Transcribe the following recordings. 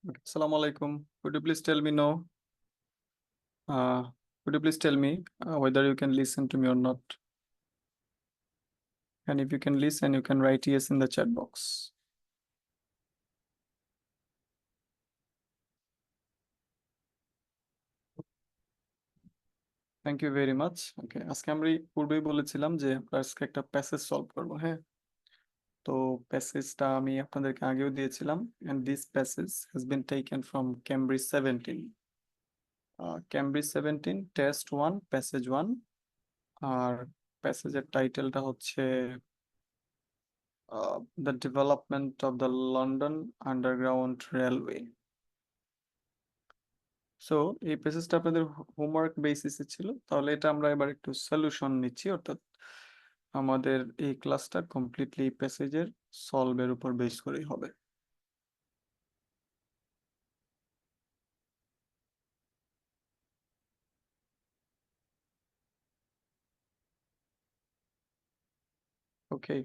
Okay, Assalamu alaikum. Could you please tell me no? Uh, could you please tell me whether you can listen to me or not? And if you can listen, you can write yes in the chat box. Thank you very much. Okay, আজকে আমরা পূর্বেই বলেছিলাম যে আমরা আজকে একটা passage solve করব, হ্যাঁ? তো প্যাসেজটা আমি আপনাদেরকে আগেও দিয়েছিলাম, and this passage has been taken from Cambridge 17. Cambridge 17 test 1 passage 1 আর প্যাসেজের টাইটেলটা হচ্ছে the development of the London Underground Railway. So এই প্যাসেজটা আপনাদের হোমওয়ার্ক বেসিসে ছিল, তাহলে এটা আমরা এবার একটু সলিউশন নিচ্ছি, অর্থাৎ আমাদের এই ক্লাসটা কমপ্লিটলি প্যাসেজের সলভের উপর বেস করেই হবে। ওকে,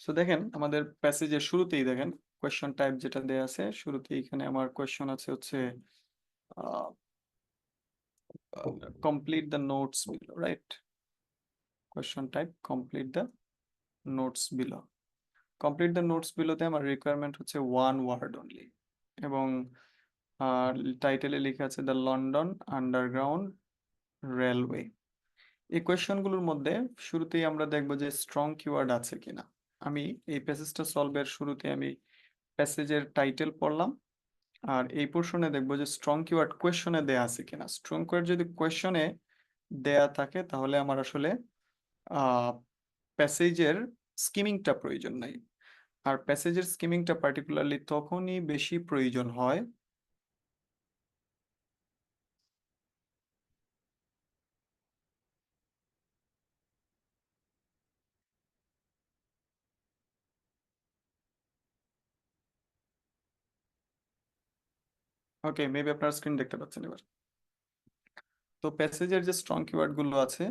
সো দেখেন আমাদের প্যাসেজের শুরুতেই দেখেন কোয়েশ্চন টাইপ যেটা দেয়া আছে, শুরুতেই এখানে আমার কোয়েশ্চন আছে হচ্ছে complete the notes below, right? Question type complete the notes below. Complete the notes বিলোতে আমার রিকোয়ারমেন্ট হচ্ছে ওয়ান ওয়ার্ড অনলি, এবং টাইটেলে লেখা আছে দ্য লন্ডন আন্ডারগ্রাউন্ড রেলওয়ে। এই কোয়েশ্চনগুলোর মধ্যে শুরুতেই আমরা দেখব যে স্ট্রং কিওয়ার্ড আছে কিনা। আমি এই প্যাসেজটা সলভের শুরুতে আমি প্যাসেজের টাইটেল পড়লাম, আর এই পোর্শনে দেখব যে স্ট্রং কিওয়ার্ড কোয়েশ্চনে দেয়া আছে কিনা। স্ট্রং কিওয়ার্ড যদি কোয়েশ্চনে দেয়া থাকে তাহলে আমার আসলে প্যাসেজের স্কিমিংটা প্রয়োজন নাই। আর প্যাসেজের স্কিমিংটা পার্টিকুলারলি তখনই বেশি প্রয়োজন হয় ওকে, মেবি আপনারা স্ক্রিন দেখতে পাচ্ছেন এবার। তো প্যাসেজের যে স্ট্রং কিওয়ার্ড গুলো আছে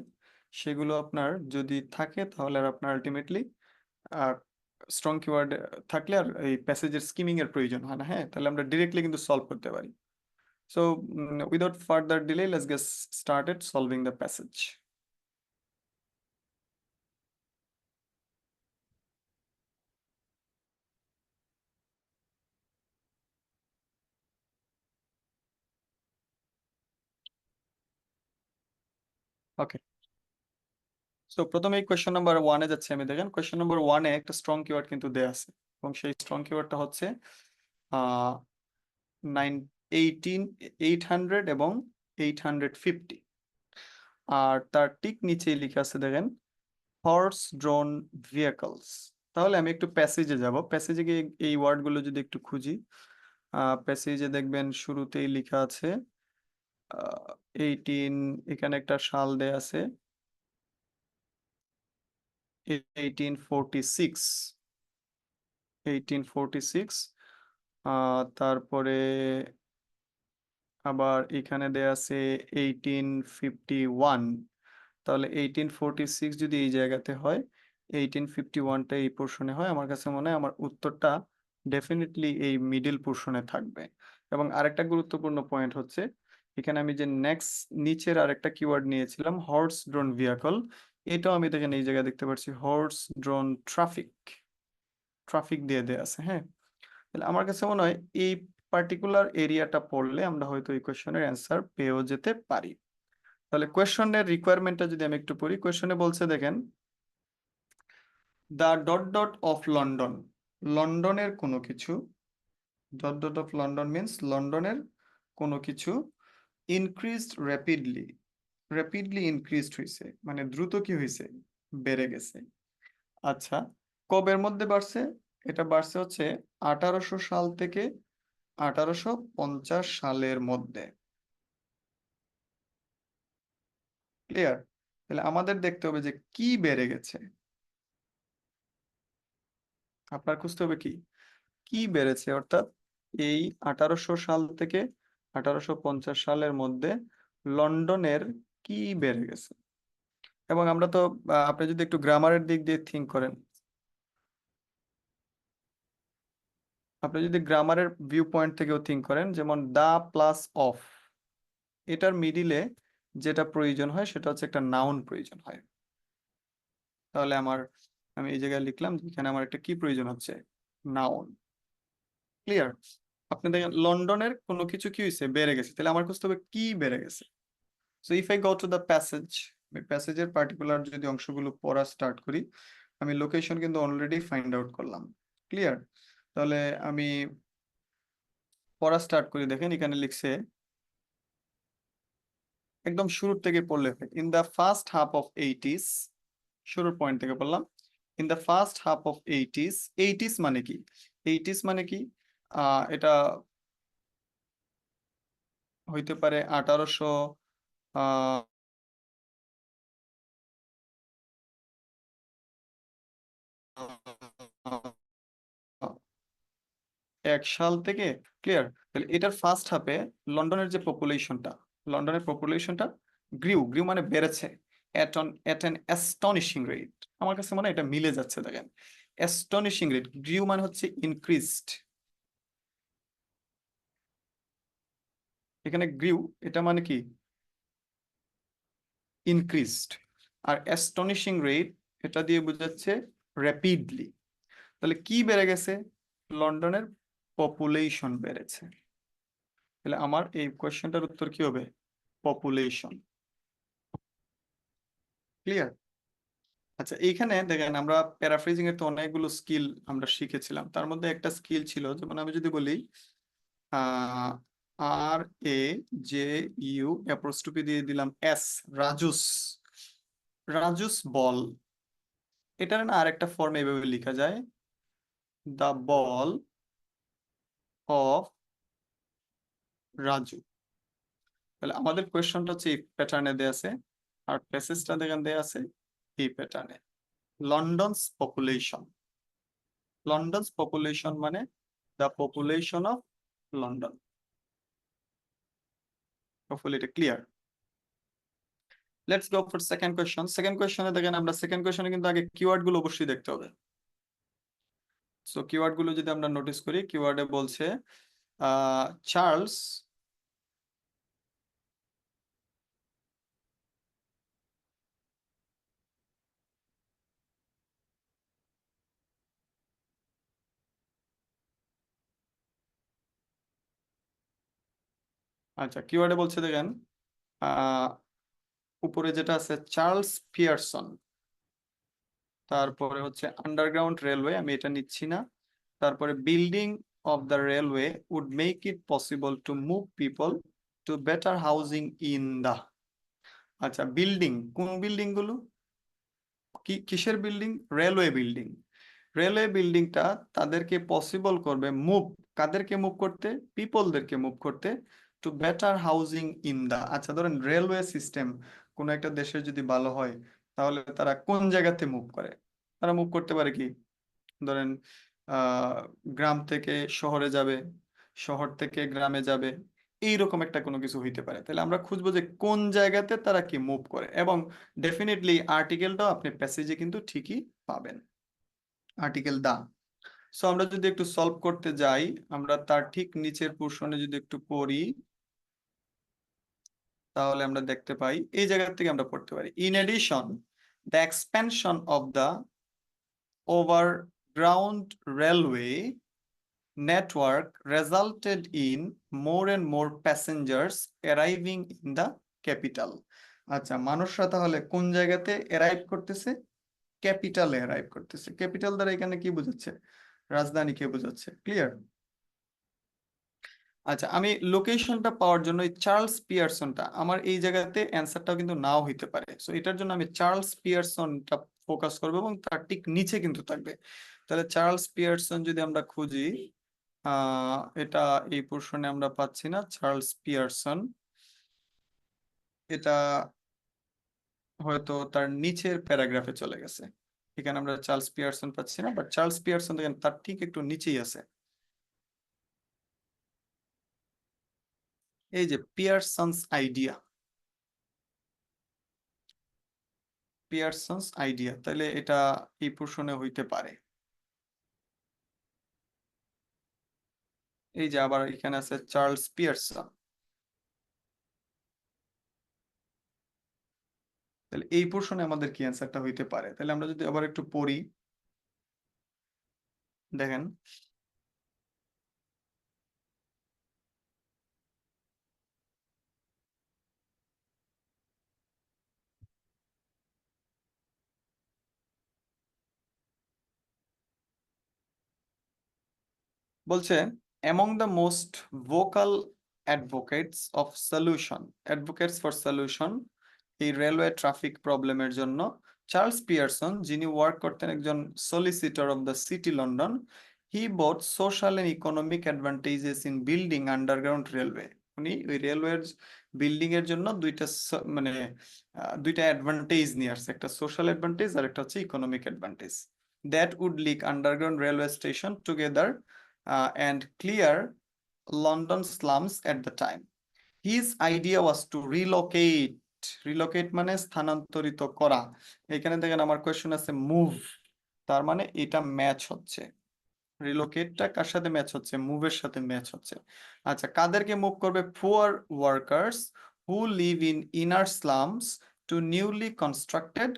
সেগুলো আপনার যদি থাকে তাহলে আর আপনার আলটিমেটলি স্ট্রং কিওয়ার্ড থাকলে আর এই প্যাসেজের স্কিমিং এর প্রয়োজন হয় না, হ্যাঁ? তাহলে আমরা ডিরেক্টলি কিন্তু সলভ করতে পারি। So without further delay let's get started solving the passage. Okay, so প্রথমে এই কোয়েশ্চেন নাম্বার 1-এ যাচ্ছে। আমি দেখেন কোয়েশ্চেন নাম্বার 1-এ একটা স্ট্রং কিওয়ার্ড কিন্তু দেয়া আছে, এবং সেই স্ট্রং কিওয়ার্ডটা হচ্ছে আহ 800 এবং 850। আর তার ঠিক নিচেই লেখা আছে দেখেন হর্স ড্রোন ভেহিকলস। তাহলে আমি একটু প্যাসেজে যাব, প্যাসেজে গিয়ে এই ওয়ার্ডগুলো যদি একটু খুঁজি, প্যাসেজে দেখবেন শুরুতেই লেখা আছে 18, এখানে একটা সাল দেয়া আছে 1846, 1846। তারপরে আবার এখানে দেয়া আছে 1851। তাহলে 1846 যদি এই জায়গাতে হয়, 1851টা এই পোর্শনে হয়, আমার কাছে মনে হয় আমার উত্তরটা ডেফিনেটলি এই মিডল পোর্শনে থাকবে। এবং আরেকটা গুরুত্বপূর্ণ পয়েন্ট হচ্ছে এখানে আমি যে নেক্সট নিচের আরেকটা কিওয়ার্ড নিয়েছিলাম হর্স ড্রোন ভেহিকল, এটাও আমি দেখেন এই জায়গায় দেখতে পাচ্ছি হর্স ড্রোন ট্রাফিক, ট্রাফিক দিয়ে দেয়া আছে, হ্যাঁ? তাহলে আমার কাছে মনে হয় এই পার্টিকুলার এরিয়াটা পড়লে আমরা হয়তো এই কোয়েশ্চনের অ্যান্সার পেয়েও যেতে পারি। তাহলে কোয়েশ্চনের রিকোয়ারমেন্টটা যদি আমি একটু পড়ি, কোয়েশ্চনে বলছে দেখেন the dot dot of London, লন্ডনের কোনো কিছু, dot dot of London means লন্ডনের কোনো কিছু ইনক্রিজড র্যাপিডলি, র্যাপিডলি ইনক্রিজড হয়েছে মানে দ্রুত কি হয়েছে, বেড়ে গেছে। আচ্ছা, কবের মধ্যে বাড়ছে? এটা বাড়ছে হচ্ছে 1800 সাল থেকে 1850 সালের মধ্যে। ক্লিয়ার? তাহলে আমাদের দেখতে হবে যে কি বেড়ে গেছে। আপনার খুঁজতে হবে কি কি বেড়েছে, অর্থাৎ এই 1800 সাল থেকে 1850 সালের মধ্যে লন্ডনের কি বেড়ে গেছে। এবং আমরা তো আপনি যদি একটু গ্রামারের দিক দিয়ে থিঙ্ক করেন, আপনি যদি গ্রামারের ভিউ পয়েন্ট থেকেও থিঙ্ক করেন, যেমন দা প্লাস অফ, এটার মিডিলে যেটা প্রয়োজন হয় সেটা হচ্ছে একটা নাউন প্রয়োজন হয়। তাহলে আমি এই জায়গায় লিখলাম যে এখানে আমার একটা কি প্রয়োজন হচ্ছে, নাউন। ক্লিয়ার? আপনি দেখেন লন্ডনের কোনো কিছু কি হয়েছে, বেড়ে গেছে, তাহলে আমার খুঁজতে হবে কি বেড়ে গেছে। So if I go to the passage, আমি প্যাসেজের পার্টিকুলার যদি অংশগুলো পড়া স্টার্ট করি, আমি লোকেশন কিন্তু অলরেডি ফাইন্ড আউট করলাম। ক্লিয়ার? তাহলে আমি পড়া স্টার্ট করি, দেখেন এখানে লিখছে, একদম শুরুর থেকে পড়লে in the first half of eighties, শুরুর পয়েন্ট থেকে বললাম, in the first half of eighties. Eighties মানে কি? এইটিস মানে কি? এটা হইতে পারে 1800 আহ 1 সাল থেকে। ক্লিয়ার? তাহলে এটার ফার্স্ট হাফে লন্ডনের যে পপুলেশনটা, লন্ডনের পপুলেশনটা গ্রিউ মানে বেড়েছে এট অ্যান অ্যাস্টনিশিং রেট। আমার কাছে মনে হয় এটা মিলে যাচ্ছে, দেখেন অ্যাস্টনিশিং রেট, গ্রিউ মানে হচ্ছে ইনক্রিজড, এখানে গ্রিউ এটা মানে কি ইনক্রিজড, আর অ্যাস্টনিশিং রেট এটা দিয়ে বোঝাচ্ছে র্যাপিডলি। তাহলে কি বেড়ে গেছে? লন্ডনের পপুলেশন বেড়েছে। তাহলে আমার এই কোয়েশ্চেনটার উত্তর কি হবে? পপুলেশন। ক্লিয়ার? আচ্ছা, এইখানে দেখেন আমরা প্যারাফ্রেজিং এর তো অনেকগুলো স্কিল আমরা শিখেছিলাম, তার মধ্যে একটা স্কিল ছিল, যেমন আমি যদি বলি আর এ জে ইউ অ্যাপোস্ট্রোফি দিয়ে দিলাম এস, রাজুস, রাজুস বল, এটার না আরেকটা ফর্ম এভাবে লেখা যায়, দ্য বল অফ রাজু। তাহলে আমাদের কোয়েশ্চনটা হচ্ছে এই প্যাটার্নে দেয়া আছে, আর প্যাসেজটা দেখেন দেয়া আছে এই প্যাটার্নে, লন্ডনস পপুলেশন। লন্ডনস পপুলেশন মানে the population of London. Hopefully এটা clear. Let's go for second question. Second কোয়েশ্চনে দেখেন, আমরা সেকেন্ড কোয়েশ্চনে কিন্তু আগে কিওয়ার্ড গুলো অবশ্যই দেখতে হবে। সো কিওয়ার্ড গুলো যদি আমরা নোটিস করি, কিওয়ার্ডে বলছে চার্লস আচ্ছা কিওয়ার্ডে বলছে দেখেন আহ উপরে যেটা আছে চার্লস পিয়ারসন, তারপরে হচ্ছে আন্ডারগ্রাউন্ড রেলওয়ে, আমি এটা নিচ্ছি না, তারপরে building of the railway would make it possible to move people to better housing in the. আচ্ছা বিল্ডিং, কোন বিল্ডিং গুলো, কিসের বিল্ডিং? Railway building. রেলওয়ে বিল্ডিংটা তাদেরকে পসিবল করবে মুভ, কাদেরকে মুভ করতে? পিপলদেরকে মুভ করতে, to better housing in the. আচ্ছা ধরেন রেলওয়ে সিস্টেম কোন একটা দেশের যদি ভালো হয়, তাহলে তারা কোন জায়গাতে মুভ করে? তারা মুভ করতে পারে কি, ধরেন আহ গ্রাম থেকে শহরে যাবে, শহর থেকে গ্রামে যাবে, এইরকম একটা কোনো কিছু হইতে পারে। তাহলে আমরা খুঁজবো যে কোন জায়গাতে তারা কি মুভ করে, এবং ডেফিনেটলি আর্টিকেলটাও আপনি প্যাসেজে কিন্তু ঠিকই পাবেন, আর্টিকেল দা। সো আমরা যদি একটু সলভ করতে যাই, আমরা তার ঠিক নিচের পোর্শনে যদি একটু পড়ি, তাহলে আমরা দেখতে পাই এই জায়গা থেকে আমরা পড়তে পারি, in addition the expansion of the overground railway network resulted in more and more passengers arriving in the capital. আচ্ছা মানুষরা তাহলে কোন জায়গাতে অ্যারাইভ করতেছে? ক্যাপিটালে অ্যারাইভ করতেছে। ক্যাপিটাল দ্বারা এখানে কি বোঝাচ্ছে? রাজধানীকে বোঝাচ্ছে। ক্লিয়ার? আচ্ছা আমি লোকেশনটা পাওয়ার জন্য এই চার্লস পিয়ারসনটা, আমার এই জায়গাতে অ্যান্সারটাও কিন্তু নাও হইতে পারে, সো এটার জন্য আমি চার্লস পিয়ারসনটা ফোকাস করবো, এবং তার ঠিক নিচে কিন্তু থাকবে। তাহলে চার্লস পিয়ারসন যদি আমরা খুঁজি, এটা এই পোর্শনে আমরা পাচ্ছি না, চার্লস পিয়ারসন, এটা হয়তো তার নিচের প্যারাগ্রাফে চলে গেছে, এখানে আমরা চার্লস পিয়ারসন পাচ্ছি না, বাট চার্লস পিয়ারসন দেখেন তার ঠিক একটু নিচেই আছে, এই যে পিয়ারসনস আইডিয়া, পিয়ারসনস আইডিয়া, তাহলে এটা এই পোর্শনে হইতে পারে। এই যে আবার এখানে আছে চার্লস পিয়ারসন। তাহলে এই পোর্শনে আমাদের কি অ্যান্সারটা হইতে পারে? তাহলে আমরা যদি আবার একটু পড়ি, দেখেন বলছে among the most vocal advocates for solution এই রেলওয়ে ট্রাফিক প্রবলেমের জন্য চার্লস পিয়ারসন, যিনি ওয়ার্ক করতেন একজন solicitor of the city London, he both social and economic advantages in building underground railway. উনি ওই রেলওয়ের বিল্ডিং এর জন্য মানে দুইটা অ্যাডভান্টেজ নিয়ে আসছে, একটা সোশ্যাল অ্যাডভান্টেজ আর একটা হচ্ছে economic advantage. That would link underground railway station together and clear London slums at the time. His idea was to relocate মানে স্থানান্তরিত করা। এখানে দেখেন আমার কোয়েশ্চন আছে মুভ, তার মানে এটা ম্যাচ হচ্ছে, রিলোকেটটা কার সাথে ম্যাচ হচ্ছে? মুভের সাথে ম্যাচ হচ্ছে। আচ্ছা, কাদেরকে মুভ করবে? Poor workers who live in inner slums to newly constructed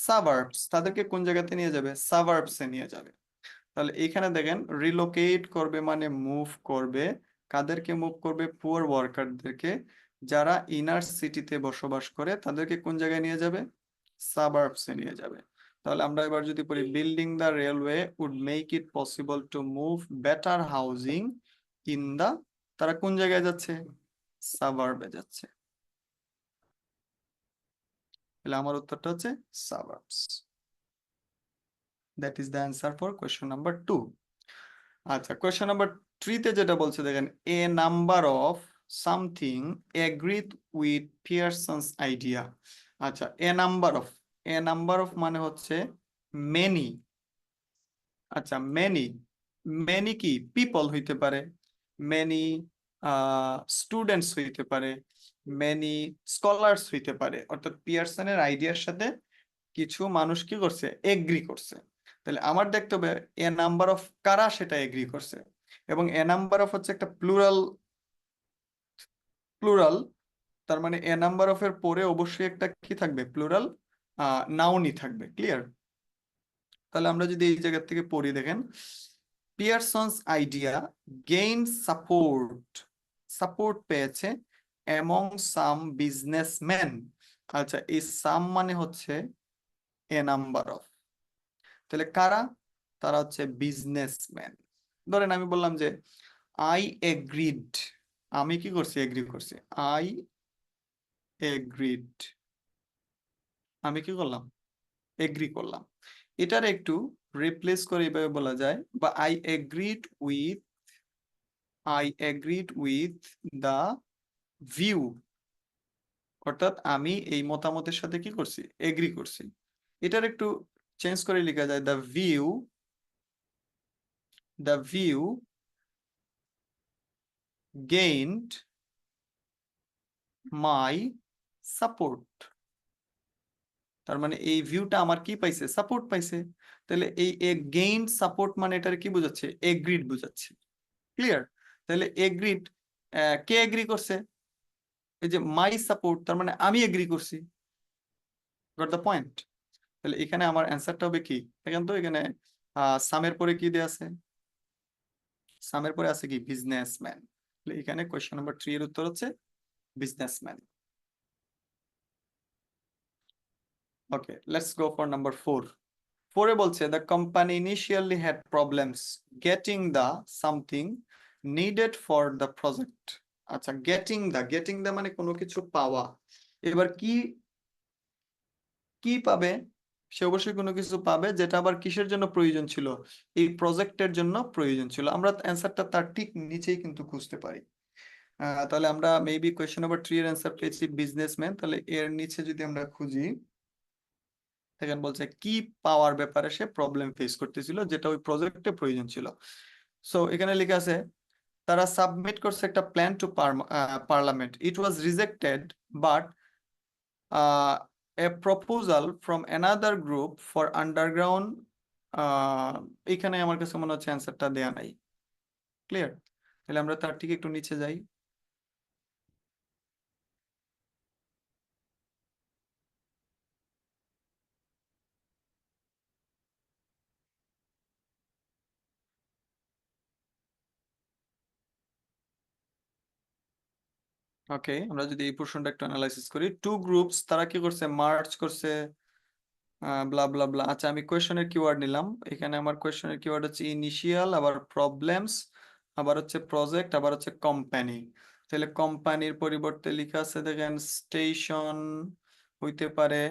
suburbs. তাদেরকে কোন জায়গাতে নিয়ে যাবে? সাবার্বসে নিয়ে যাবে। তাহলে এখানে দেখেন রিলোকেট করবে মানে মুভ করবে, কাদেরকে মুভ করবে? পুয়ার ওয়ার্কারদেরকে, যারা ইনার সিটিতে বসবাস করে তাদেরকে কোন জায়গায় নিয়ে যাবে? সাবার্বসে নিয়ে যাবে। তাহলে আমরা এবার যদি পড়ি, building the railway would make it possible to move better housing in the, তারা কোন জায়গায় যাচ্ছে? সাবার্বে যাচ্ছে। তাহলে আমার উত্তরটা হচ্ছে suburbs. That is the answer for question number 2। আচ্ছা, কোয়েশ্চন নাম্বার 3 তে যেটা বলছে দেখেন, a number of something agreed with Pearson's idea. আচ্ছা, এ নাম্বার অফ মানে হচ্ছে মেনি। আচ্ছা, মেনি, মেনি কি? পিপল হইতে পারে, মেনি স্টুডেন্টস হইতে পারে, মেনি স্কলার্স হইতে পারে। অর্থাৎ পিয়ারসনের আইডিয়ার সাথে কিছু মানুষ কি করছে? এগ্রি করছে। তাহলে আমার দেখতে হবে এ নাম্বার অফ কারা সেটা এগ্রি করছে, এবং এ নাম্বার অফ হচ্ছে একটা প্লুরাল, প্লুরাল, তার মানে এ নাম্বার অফ এর পরে অবশ্যই একটা কি থাকবে? প্লুরাল নাউনই থাকবে। ক্লিয়ার? তাহলে আমরা যদি এই জায়গা থেকে পড়ি, দেখেন পিয়ারসনস আইডিয়া গেইন সাপোর্ট পেয়েছে অ্যামং সাম বিজনেসম্যান। আচ্ছা, এই সাম মানে হচ্ছে এ নাম্বার অফ, তাহলে কারা? তারা হচ্ছে বিজনেসম্যান। ধরেন আমি বললাম যে আই এগ্রিড, আমি কি করছি? এগ্রি করছি। আই এগ্রিড, আমি কি করলাম? এগ্রি করলাম। এটার একটু রিপ্লেস করে এইভাবে বলা যায়, বা I agreed with the view, অর্থাৎ আমি এই মতামতের সাথে কি করছি? এগ্রি করছি। এটার একটু চেঞ্জ করে লেখা যায় the view gained my support। তার মানে এই ভিউটা আমার কি পাইছে? সাপোর্ট পাইছে। তাহলে এই গেইন সাপোর্ট মানে এটার কি বোঝাচ্ছে? এগ্রিড বোঝাচ্ছে। ক্লিয়ার? তাহলে এগ্রিড, কে এগ্রি করছে? এই যে মাই সাপোর্ট, তার মানে আমি এগ্রি করছি। Got the point? তাহলে এখানে আমার অ্যান্সারটা হবে কি? দেখেন তো এখানে সামের পরে কি দেয়া আছে? সামের পরে আছে কি? বিজনেসম্যান। এখানে কোয়েশ্চেন নাম্বার 3 এর উত্তর হচ্ছে businessman. Okay, let's go for number 4। পরে বলছে the company initially had problems getting the something needed for the project. আচ্ছা, গেটিং দা মানে কোনো কিছু পাওয়া। এবার কি কি পাবে? সে অবশ্যই কোনো কিছু পাবে, যেটা আবার কিসের জন্য প্রয়োজন ছিল? এই প্রজেক্টের জন্য প্রয়োজন ছিল। আমরা অ্যান্সারটা তার ঠিক নিচেই কিন্তু খুঁজতে পারি। তাহলে আমরা মেবি কোয়েশ্চেন নাম্বার 3 এর অ্যান্সার পেয়েছি বিজনেসম্যান। তাহলে এর নিচে যদি আমরা খুঁজি, দেখেন বলছে কি পাওয়ার ব্যাপারে সে প্রবলেম ফেস করতেছিল, যেটা ওই প্রজেক্টে প্রয়োজন ছিল। সো এখানে লেখা আছে তারা সাবমিট করছে একটা plan to parliament, it was rejected but A proposal from another group for underground, এখানে আমার কাছে মনে হচ্ছে অ্যান্সারটা দেয়া নাই। ক্লিয়ার? তাহলে আমরা তার ঠিক একটু নিচে যাই। ওকে, আমরা যদি এই পোর্শনটা একটু অ্যানালাইসিস করি, টু গ্রুপস তারা কি করছে, মার্চ করছে, ব্লা ব্লা ব্লা। আচ্ছা, আমি কোয়েশনের কিওয়ার্ড নিলাম। এখানে আমার কোয়েশনের কিওয়ার্ড হচ্ছে ইনিশিয়াল, আবার প্রবলেমস, আবার হচ্ছে প্রজেক্ট, আবার হচ্ছে কোম্পানি। তাহলে কোম্পানির পরিবর্তে লেখা আছে দেখেন স্টেশন হইতে পারে,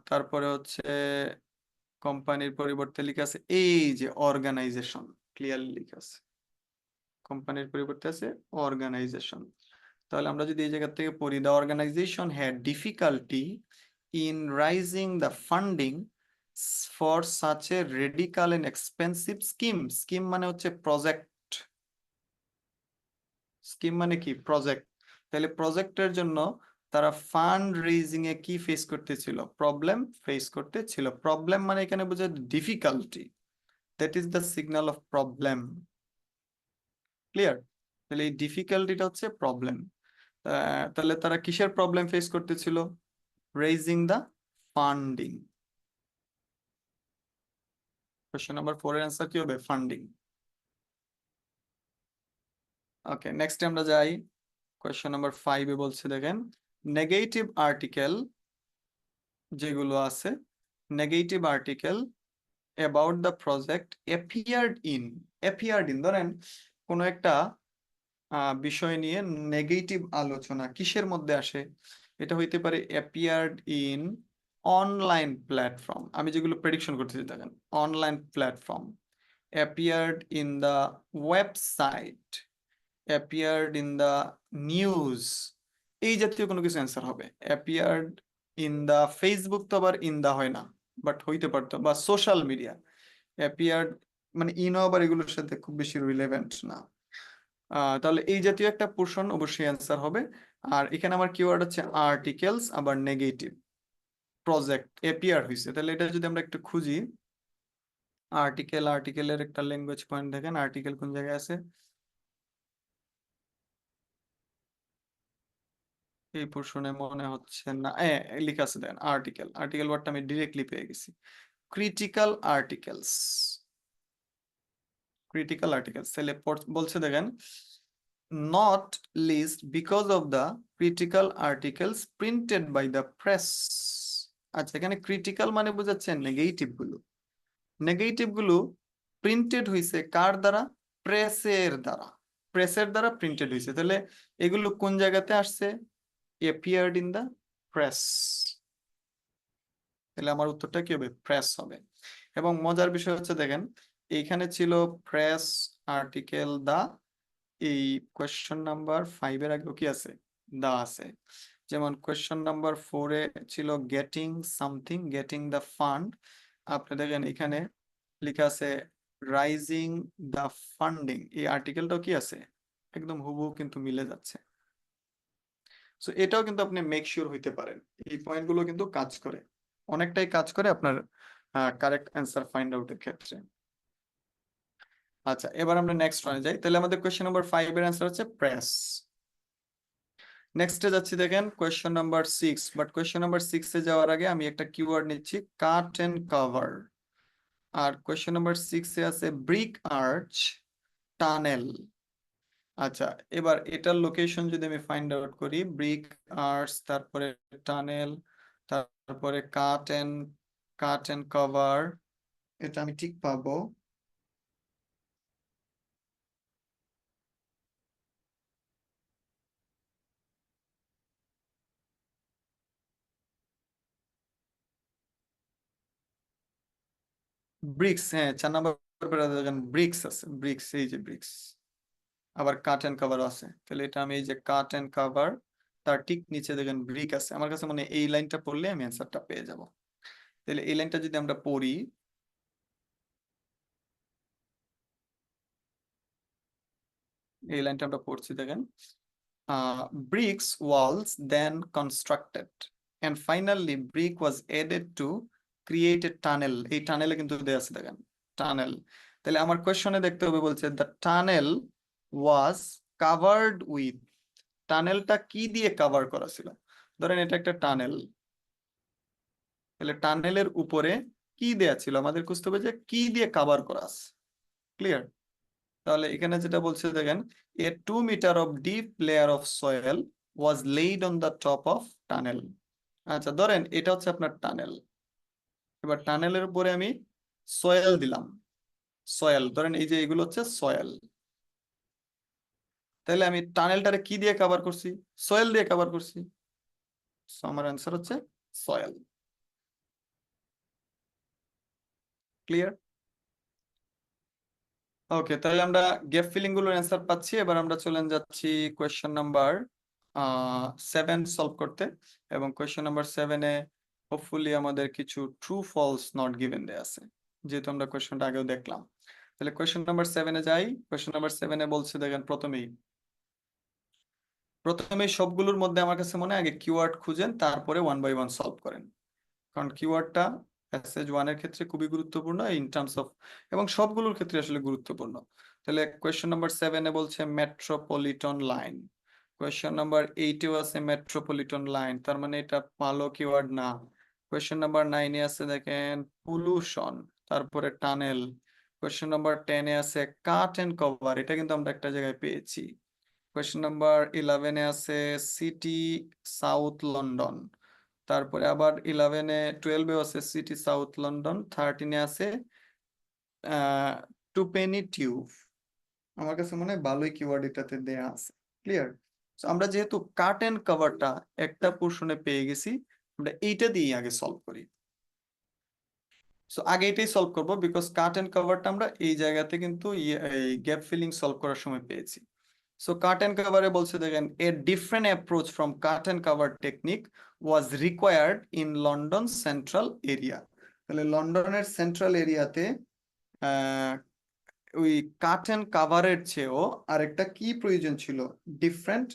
তারপরে হচ্ছে কোম্পানির পরিবর্তে লেখা আছে এই যে অর্গানাইজেশন, ক্লিয়ারলি লেখা আছে কোম্পানির পরিবর্তে আছে অর্গানাইজেশন। তাহলে আমরা যদি এই জায়গা থেকে পড়ি, the organisation had difficulty in raising the funding for such a radical and expensive scheme. Scheme মানে হচ্ছে প্রজেক্ট, স্কিম মানে কি প্রজেক্ট। তাহলে প্রজেক্টের জন্য তারা ফান্ড রেইজিং এ কি ফেস করতেছিল, প্রবলেম ফেস করতেছিল। প্রবলেম মানে এখানে বোঝায় difficulty, that is the signal of problem. Clear? তাহলে এই ডিফিকাল্টিটা হচ্ছে প্রবলেম। তাহলে তারা কিসের প্রবলেম ফেস করতেছিল, raising the funding. Question number 4 এর অ্যান্সার কি হবে, ফান্ডিং। ওকে, নেক্সট আমরা যাই। কোশ্চেন নাম্বার 5 এ বলছে দেখেন, নেগেটিভ আর্টিকেল যেগুলো আছে, negative article about the project appeared in, ধরেন কোনো একটা বিষয় নিয়ে নেগেটিভ আলোচনা কিসের মধ্যে আসে, এটা হইতে পারে অ্যাপিয়ার্ড ইন অনলাইন প্ল্যাটফর্ম। আমি যেগুলো প্রেডিকশন করতেছি দেখেন, online platform, appeared in the website, appeared in the news, এই জাতীয় কোনো কিছু অ্যান্সার হবে। অ্যাপিয়ার্ড ইন দ্য ফেসবুক তো আবার ইন দা হয় না, বাট হইতে পারতো, বা সোশ্যাল মিডিয়া। অ্যাপিয়ার্ড মানে ইনও আবার এগুলোর সাথে খুব বেশি রিলেভেন্ট না। তাহলে এই জাতীয় একটা পোর্শন অবশ্যই অ্যান্সার হবে। আর এখানে আমার কিওয়ার্ড হচ্ছে আর্টিকেলস, আবার নেগেটিভ, প্রজেক্ট অ্যাপিয়ার হয়েছে। তাহলে এটা যদি আমরা একটু খুঁজি, আর্টিকেলের একটা ল্যাঙ্গুয়েজ পয়েন্ট দেখেন, আর্টিকেল কোন জায়গায় আছে, এই পোর্শনে মনে হচ্ছে না, লেখা আছে দেখেন আর্টিকেল, আর্টিকেল ওয়ার্ডটা আমি ডিরেক্টলি পেয়ে গেছি। ক্রিটিক্যাল আর্টিকেলস, ক্রিটিক্যাল আর্টিকেলস, তাহলে বলছে দেখেন, not least because of the critical articles printed by the press. আচ্ছা, এখানে ক্রিটিক্যাল মানে বোঝাচ্ছে নেগেটিভ গুলো, নেগেটিভ গুলো প্রিন্টেড হয়েছে কার দ্বারা, প্রেসের দ্বারা, প্রেসের দ্বারা প্রিন্টেড হয়েছে। তাহলে এগুলো কোন জায়গাতে আসছে, appeared in the press। তাহলে আমার উত্তরটা কি হবে, প্রেস হবে। এবং মজার বিষয় হচ্ছে দেখেন, এইখানে ছিল প্রেস আর্টিকেল দা, এই কোয়েশ্চন নাম্বার 5 এর আগে কি আছে, দা আছে। যেমন কোয়েশ্চন নাম্বার 4 এ ছিল getting something, getting the fund. আপনি দেখেন এখানে লেখা আছে রাইজিং দ্য ফান্ডিং, এই আর্টিকেলটাও কি আছে, একদম হুবহু কিন্তু মিলে যাচ্ছে। সো এটাও কিন্তু আপনি মেক শিওর হইতে পারেন, এই পয়েন্টগুলো কিন্তু কাজ করে, অনেকটাই কাজ করে আপনার কারেক্ট অ্যান্সার ফাইন্ড আউটের ক্ষেত্রে। আচ্ছা, এবার আমরা নেক্সট ওয়ানে যাই। তাহলে আমাদের কোয়েশ্চেন নাম্বার 5 এর অ্যান্সার হচ্ছে প্রেস। নেক্সটে যাচ্ছি দেখেন question number 6, but question number 6 এ যাওয়ার আগে আমি একটা কিওয়ার্ড নিচ্ছি, কাট এন্ড কভার। আর কোয়েশ্চেন নাম্বার 6 এ আছে ব্রিক আর্চ, টানেল। আচ্ছা, এবার এটার লোকেশন যদি আমি ফাইন্ড আউট করি, ব্রিক আর্টস, তারপরে টানেল, তারপরে কাট এন্ড কভার, এটা আমি ঠিক পাবো। ব্রিক্স, হ্যাঁ 4 নাম্বার দেখেন ব্রিক্স আছে, ব্রিক্স, এই যে ব্রিক্স, আবার কাট এন্ড কভার আছে। তাহলে এটা আমি এই যে কাট এন্ড কভার, তার ঠিক নিচে দেখেন ব্রিক আছে। আমার কাছে মানে এই লাইনটা পড়লে আমি অ্যান্সারটা পেয়ে যাব। তাহলে এই লাইনটা যদি আমরা পড়ি, এই লাইনটা আমরা পড়ছি দেখেন, bricks walls then constructed and finally brick was added to create a tunnel। এই টানেলে কিন্তু দেয়া আছে দেখেন, টানেল। তাহলে আমার কোশ্চনে দেখতে হবে, বলছে the tunnel was covered with, টানেলটা কি দিয়ে কাভার করা ছিল? ধরেন এটা একটা টানেল, তাহলে টানেলের উপরে কি দেয়া ছিল, আমাদের খুঁজতে হবে যে কি দিয়ে কাভার করা আছে। ক্লিয়ার? তাহলে এখানে যেটা বলছে দেখেন, a 2 metre of deep layer of soil was laid on the top of tunnel. আচ্ছা ধরেন এটা হচ্ছে আপনার টানেল, এবার টানেলের উপরে আমি সয়েল দিলাম। সয়েল ধরেন এই যে এগুলো হচ্ছে সয়েল, তাহলে আমি টানেলটারে কি দিয়ে কভার করছি? সয়েল দিয়ে কভার করছি। So আমার অ্যান্সার হচ্ছে সয়েল। ক্লিয়ার? ওকে, তাহলে আমরা গ্যাপ ফিলিং গুলোর অ্যান্সার পাচ্ছি। এবার আমরা চলে যাচ্ছি কোয়েশ্চেন নাম্বার 7 সলভ করতে, এবং কোয়েশ্চেন নাম্বার 7-এ হোপফুলি আমাদের কিছু ট্রু ফলস নট গিভেন দেয়া আছে, যেহেতু আমরা কোয়েশ্চেনটা আগেও দেখলাম। তাহলে কোয়েশ্চেন নাম্বার 7-এ যাই। কোয়েশ্চেন নাম্বার 7-এ বলছে দেখেন, প্রথমেই সবগুলোর মধ্যে আমার কাছে মনে হয় আগে কিওয়ার্ড খুঁজেন, তারপরে 1 বাই 1 সলভ করেন। কারণ কিওয়ার্ডটা প্যাসেজ 1-এর ক্ষেত্রে খুবই গুরুত্বপূর্ণ ইন টার্মস অফ, এবং সবগুলোর ক্ষেত্রে আসলে গুরুত্বপূর্ণ। তাহলে কোয়েশ্চেন নাম্বার 7-এ বলছে মেট্রোপলিটন লাইন। কোয়েশ্চেন নাম্বার 8-এও আছে মেট্রোপলিটন লাইন, তার মানে এটা ভালো কিওয়ার্ড না। কোয়েশ্চেন নাম্বার 9-এ আছে দেখেন পলিউশন, তারপরে টানেল। কোয়েশ্চেন নাম্বার 10-এ আছে কাট এন্ড কভার, এটা কিন্তু আমরা একটা জায়গায় পেয়েছি। কোয়েশ্চেন নাম্বার 11-এ আছে সিটি সাউথ লন্ডন, তারপরে আবার 12-এ আছে সিটি সাউথ লন্ডন, 13-এ আছে টুপেনি টিউব। আমার কাছে মনে হয় ভালোই কিওয়ার্ড এটাতে দেয়া আছে। ক্লিয়ার? আমরা যেহেতু কাট এন্ড কভারটা একটা পোর্শনে পেয়ে গেছি, আমরা এইটা দিয়ে আগে সলভ করি। সো আগে এটাই সলভ করবো, বিকজ কাট এন্ড কভারটা আমরা এই জায়গাতে কিন্তু এই গ্যাপ ফিলিং সলভ করার সময় পেয়েছি। সো কাট এন্ড কভারে বলছে দেখেন, a different approach from cut and cover technique was required in London central area. তাহলে লন্ডনের সেন্ট্রাল এরিয়াতে ওই কাট এন্ড কাভারের চেয়েও আরেকটা কি প্রয়োজন ছিল? ডিফারেন্ট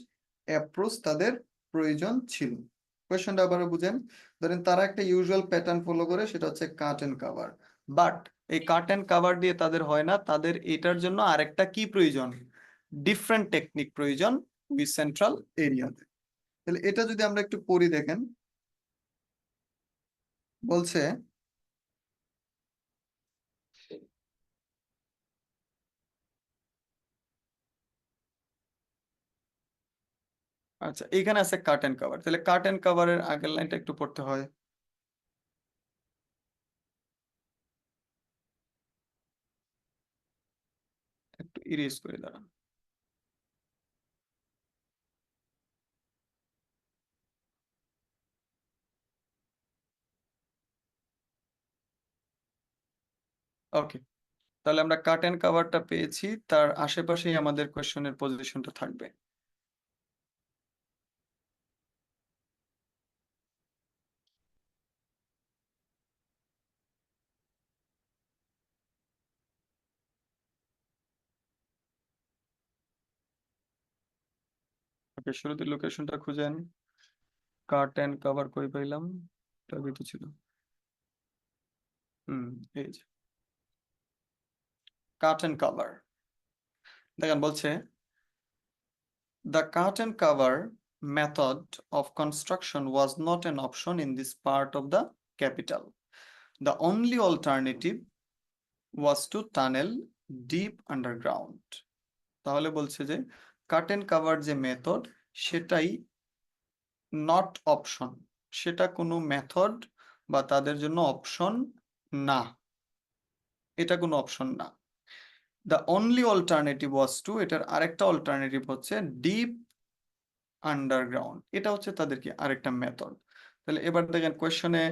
অ্যাপ্রোচ তাদের প্রয়োজন ছিল। কোয়েশ্চনটা আবারও বুঝেন, ধরেন তারা একটা ইউজুয়াল প্যাটার্ন ফলো করে, সেটা হচ্ছে কাট এন্ড কাভার, বাট এই কাট এন্ড কাভার দিয়ে তাদের হয় না, তাদের এটার জন্য আরেকটা কি প্রয়োজন? ডিফারেন্ট টেকনিক প্রয়োজন ওই সেন্ট্রাল এরিয়াতে। তাহলে এটা যদি আমরা একটু পড়ি দেখেন, বলছে আচ্ছা এখানে আছে কাট এন্ড কাভার, তাহলে কাট এন্ড কাভারের আগের লাইনটা একটু পড়তে হয়। একটু ইরেজ করে দাঁড়ান। ওকে, তাহলে আমরা কাট এন্ড কাভারটা পেয়েছি, তার আশেপাশেই আমাদের কোয়েশ্চেনের পজিশনটা থাকবে। ওকে, শুরুতে লোকেশনটা খুঁজেন। কাট এন্ড কভার কই পাইলাম? এটার ভিতর ছিল। এই যে কাট এন্ড কভার, দেখেন বলছে the cut and cover method of construction was not an option in this part of the capital. The only alternative was to tunnel deep underground. তাহলে বলছে যে কাট এন্ড কাভার যে মেথড, সেটাই নট অপশন, সেটা কোনো method বা তাদের জন্য অপশন না, এটা কোনো অপশন না। The only alternative was to, এটার আরেকটা অল্টারনেটিভ হচ্ছে ডিপ আন্ডারগ্রাউন্ড, এটা হচ্ছে তাদের কি আরেকটা মেথড। তাহলে এবার দেখেন কোয়েশ্চনে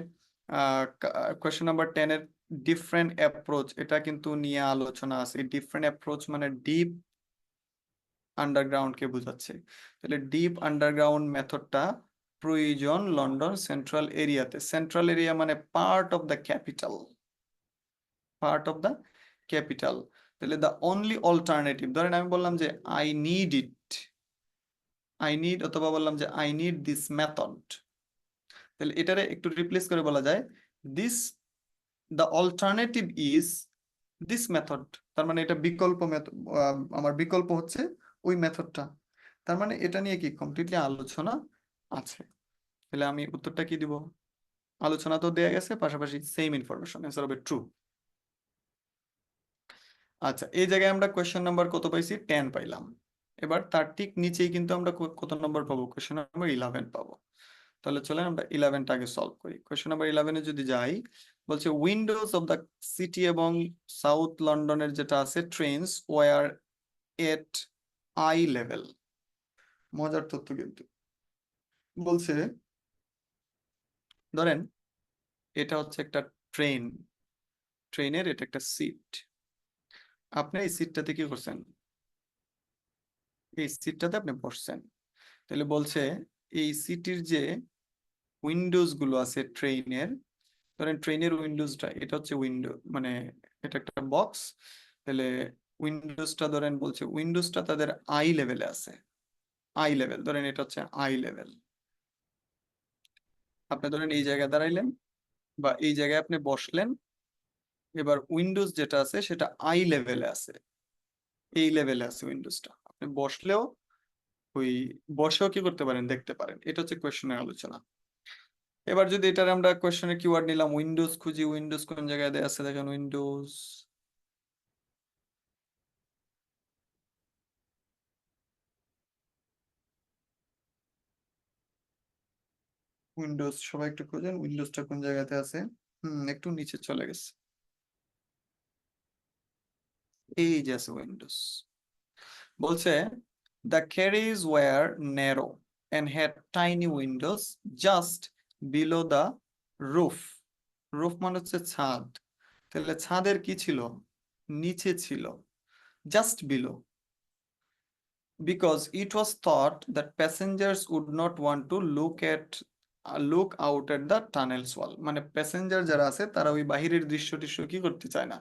কোয়েশ্চন নাম্বার 10-এর ডিফারেন্ট অ্যাপ্রোচ, এটা কিন্তু নিয়ে আলোচনা আছে। ডিফারেন্ট অ্যাপ্রোচ মানে ডিপ আন্ডারগ্রাউন্ড কে বোঝাচ্ছে। তাহলে ডিপ আন্ডারগ্রাউন্ড মেথডটা প্রয়োজন লন্ডন সেন্ট্রাল এরিয়াতে। সেন্ট্রাল এরিয়া মানে part of the capital, part of the capital. তাহলে দ্য অনলি অল্টারনেটিভ, ধরেন আমি বললাম যে I need it, I need, অথবা বললাম যে আই নিড দিস মেথড, তাহলে এটারে একটু রিপ্লেস করে বলা যায় this, the alternative is this method, তার মানে এটা বিকল্প মেথড, আমার বিকল্প হচ্ছে ওই মেথডটা। তার মানে এটা নিয়ে কি কমপ্লিটলি আলোচনা আছে। তাহলে আমি উত্তরটা কি দিব? আলোচনা তো দেয়া গেছে, পাশাপাশি সেম ইনফরমেশন, অ্যান্সার হবে ট্রু। আচ্ছা, এই জায়গায় আমরা কোয়েশ্চেন নাম্বার কত পাইছি? 10 পাইলাম। এবার তার ঠিক নিচেই কিন্তু আমরা কত নম্বর পাবো? কোয়েশ্চেন নাম্বার 11 পাবো। তাহলে চলেন আমরা 11টা আগে সলভ করি। কোয়েশ্চেন নাম্বার 11-এ যদি যাই, বলছে উইন্ডোজ অফ দ্য সিটি এবং সাউথ লন্ডনের যেটা আছে trains were at eye level. মজার তথ্য কিন্তু। বলছে ধরেন এটা হচ্ছে একটা ট্রেন, ট্রেনের এটা একটা সিট। আপনি এই সিটটাতে কি করছেন? এই সিটটাতে আপনি বসছেন। তাহলে বলছে এই সিটির যে উইন্ডোজ গুলো আছে ট্রেনের, ধরেন ট্রেনের উইন্ডোজটা এটা হচ্ছে উইন্ডো, মানে এটা একটা বক্স। তাহলে উইন্ডোজটা ধরেন, বলছে উইন্ডোজটা তাদের আই লেভেলে আছে। আই লেভেল ধরেন এটা হচ্ছে আই লেভেল। আপনি ধরেন এই জায়গায় দাঁড়াইলেন বা এই জায়গায় আপনি বসলেন। এবার উইন্ডোজ যেটা আছে সেটা আই লেভেলে আছে, এই লেভেলে আছে উইন্ডোজটা। আপনি বসলেও ওই বসেও কি করতে পারেন? দেখতে পারেন। এটা হচ্ছে কোয়েশ্চেনের আলোচনা। এবার যদি এটার আমরা কোয়েশ্চেনের কিওয়ার্ড নিলাম উইন্ডোজ খুঁজি, উইন্ডোজ কোন জায়গায় দেয়া আছে দেখেন, উইন্ডোজ, উইন্ডোজ সবাই একটু খুঁজেন, উইন্ডোজটা কোন জায়গাতে আছে। একটু নিচে চলে গেছে। এই যে আছে উইন্ডোজ। বলছে the carriage were narrow and had tiny windows just below the roof. Roof মানে হচ্ছে ছাদ। তাহলে ছাদের কি ছিল? নিচে ছিল, just below, because it was thought that passengers would not want to look out at the tunnel's wall. মানে প্যাসেঞ্জার যারা আছে তারা ওই বাহিরের দৃশ্য টিশ্য কি করতে চায় না?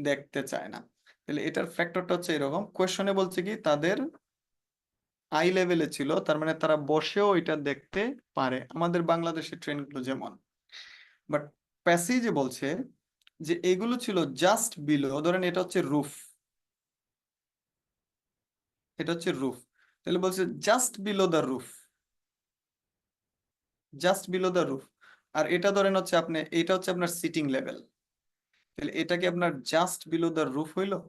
দেখতে চায় না। তাহলে এটার ফ্যাক্টরটা হচ্ছে এরকম, কোয়েশ্চনে বলছে কি তাদের আই লেভেলে ছিল, তার মানে তারা বসেও এটা দেখতে পারে, আমাদের বাংলাদেশের ট্রেনগুলো যেমন। বাট প্যাসেজে বলছে যে এগুলো ছিল জাস্ট বিলো, ধরেন এটা হচ্ছে রুফ, এটা হচ্ছে রুফ। তাহলে বলছে just below the roof, just below the roof. আর এটা ধরেন হচ্ছে আপনি, এটা হচ্ছে আপনার সিটিং লেভেল। তাহলে এটা কি আপনার জাস্ট বিলো দ্য রুফ হইলো?